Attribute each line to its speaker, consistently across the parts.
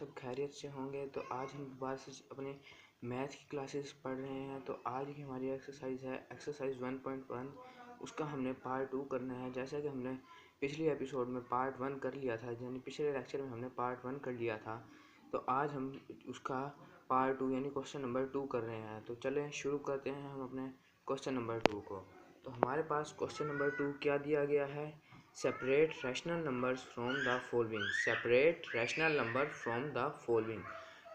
Speaker 1: सब खैरियत से होंगे। तो आज हम दोबारा से अपने मैथ की क्लासेस पढ़ रहे हैं। तो आज की हमारी एक्सरसाइज है एक्सरसाइज 1.1। उसका हमने पार्ट 2 करना है। जैसा कि हमने पिछले एपिसोड में पार्ट 1 कर लिया था, यानी पिछले लेक्चर में हमने पार्ट 1 कर लिया था, तो आज हम उसका पार्ट 2 यानी क्वेश्चन नंबर 2 कर रहे हैं। तो चलें शुरू करते हैं हम अपने क्वेश्चन नंबर 2 को। तो हमारे पास क्वेश्चन नंबर 2 क्या दिया गया है? Separate rational numbers from the following. Separate rational number from the following.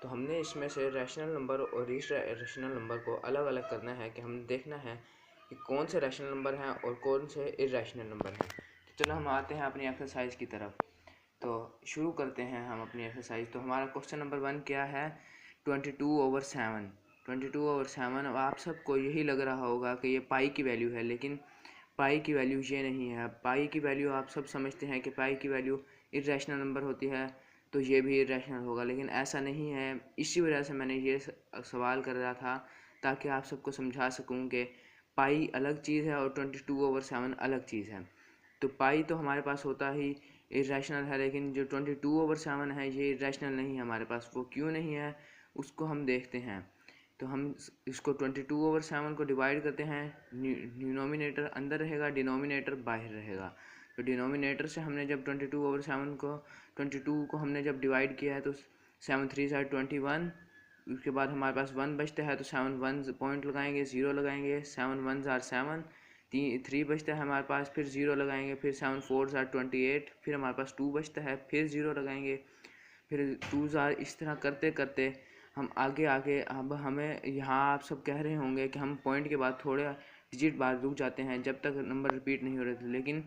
Speaker 1: तो हमने इसमें से रैशनल नंबर और इर्रेशनल नंबर को अलग अलग करना है कि हम देखना है कि कौन से रैशनल नंबर हैं और कौन से इर्रेशनल नंबर हैं। तो चलो हम आते हैं अपनी एक्सरसाइज की तरफ। तो शुरू करते हैं हम अपनी एक्सरसाइज। तो हमारा क्वेश्चन नंबर 1 क्या है? 22/7। 22/7। अब आप सबको यही लग रहा होगा कि ये पाई की वैल्यू है, लेकिन पाई की वैल्यू ये नहीं है। पाई की वैल्यू आप सब समझते हैं कि पाई की वैल्यू इर्रेशनल नंबर होती है, तो ये भी इर्रेशनल होगा, लेकिन ऐसा नहीं है। इसी वजह से मैंने ये सवाल कर रहा था ताकि आप सबको समझा सकूं कि पाई अलग चीज़ है और 22/7 अलग चीज़ है। तो पाई तो हमारे पास होता ही इर्रेशनल है, लेकिन जो 22/7 है ये इर्रेशनल नहीं है हमारे पास। वो क्यों नहीं है उसको हम देखते हैं। तो हम इसको 22/7 को डिवाइड करते हैं। डिनोमिनेटर अंदर रहेगा, डिनोमिनेटर बाहर रहेगा। तो डिनोमिनेटर से हमने जब 22 को हमने जब डिवाइड किया है तो 7 3 are 21। उसके बाद हमारे पास 1 बचता है, तो 7 1 पॉइंट लगाएंगे, 0 लगाएंगे। 7 1 are 7। 3 बचता है हमारे पास, फिर 0 लगाएंगे। फिर 7 4 are 28। फिर हमारे पास 2 बचता है, फिर 0 लगाएंगे। फिर 2 इस तरह करते करते हम आगे आगे। अब हमें यहाँ आप सब कह रहे होंगे कि हम पॉइंट के बाद थोड़े डिजिट बाद रुक जाते हैं जब तक नंबर रिपीट नहीं हो रहे थे, लेकिन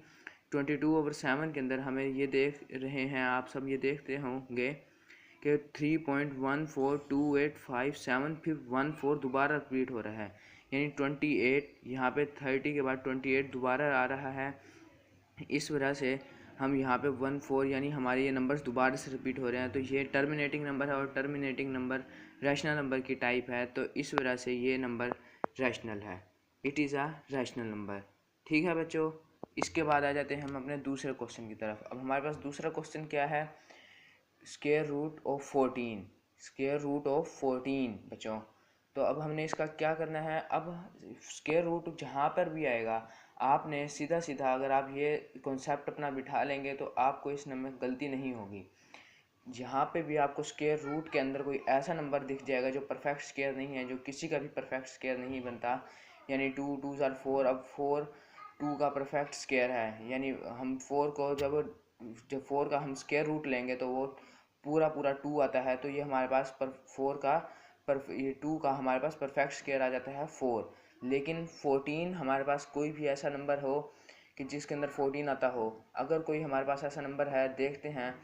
Speaker 1: 22/7 के अंदर हमें ये देख रहे हैं, आप सब ये देखते होंगे कि 3.142857 फिर 14 दोबारा रिपीट हो रहा है, यानी 28 यहाँ पे 30 के बाद 28 दोबारा आ रहा है। इस वजह से हम यहाँ पे 14 यानी हमारे ये नंबर्स दोबारा से रिपीट हो रहे हैं। तो ये टर्मिनेटिंग नंबर है और टर्मिनेटिंग नंबर रैशनल नंबर की टाइप है, तो इस वजह से ये नंबर रैशनल है। It is a rational number. ठीक है बच्चों, इसके बाद आ जाते हैं हम अपने दूसरे क्वेश्चन की तरफ। अब हमारे पास दूसरा क्वेश्चन क्या है? Square root of 14। Square root of 14 बच्चों। तो अब हमने इसका क्या करना है? अब स्क्वायर रूट जहाँ पर भी आएगा आपने सीधा सीधा अगर आप ये कॉन्सेप्ट अपना बिठा लेंगे तो आपको इस नंबर में गलती नहीं होगी। जहाँ पे भी आपको स्क्वायर रूट के अंदर कोई ऐसा नंबर दिख जाएगा जो परफेक्ट स्क्वायर नहीं है, जो किसी का भी परफेक्ट स्क्वायर नहीं बनता, यानी 2 2 are 4। अब 4 2 का परफेक्ट स्क्वायर है, यानी हम 4 को जब 4 का हम स्क्वायर रूट लेंगे तो वो पूरा 2 आता है। तो ये हमारे पास ये 2 का हमारे पास परफेक्ट स्क्वायर आ जाता है 4। लेकिन 14 हमारे पास कोई भी ऐसा नंबर हो कि जिसके अंदर 14 आता हो। अगर कोई हमारे पास ऐसा नंबर है, देखते हैं।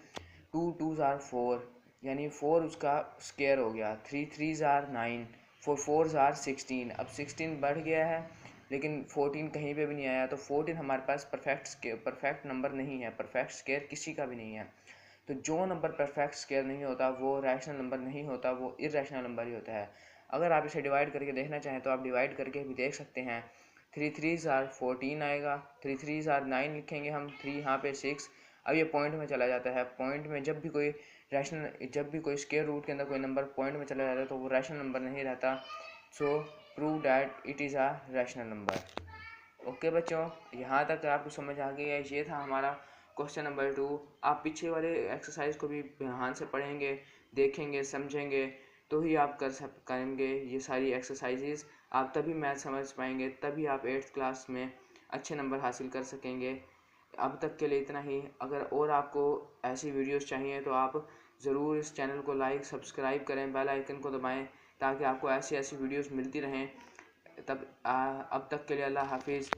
Speaker 1: 2 2 are 4, यानी 4 उसका स्क्वायर हो गया। 3 3 are 9, 4 4 are 16। अब 16 बढ़ गया है लेकिन 14 कहीं पे भी नहीं आया, तो 14 हमारे पास परफेक्ट नंबर नहीं है, परफेक्ट स्क्वायर किसी का भी नहीं है। तो जो नंबर परफेक्ट स्क्वायर नहीं होता वो रैशनल नंबर नहीं होता, वो इर्रेशनल नंबर ही होता है। अगर आप इसे डिवाइड करके देखना चाहें तो आप डिवाइड करके भी देख सकते हैं। 3 3 are 14 आएगा, 3 3 are 9 लिखेंगे हम, 3 यहाँ पे 6। अब ये पॉइंट में चला जाता है। पॉइंट में जब भी कोई स्क्वायर रूट के अंदर कोई नंबर पॉइंट में चला जाता है तो वो रैशनल नंबर नहीं रहता। सो prove that it is a rational number. Okay बच्चों, यहाँ तक आपको समझ आ गई है। ये था हमारा क्वेश्चन नंबर 2। आप पीछे वाले एक्सरसाइज को भी ध्यान से पढ़ेंगे, देखेंगे, समझेंगे, तो ही आप करेंगे ये सारी एक्सरसाइजेज। आप तभी मैथ समझ पाएंगे, तभी आप 8th क्लास में अच्छे नंबर हासिल कर सकेंगे। अब तक के लिए इतना ही। अगर और आपको ऐसी वीडियोस चाहिए तो आप ज़रूर इस चैनल को लाइक सब्सक्राइब करें, बेल आइकन को दबाएं ताकि आपको ऐसी वीडियोस मिलती रहें। अब तक के लिए अल्लाह हाफिज़।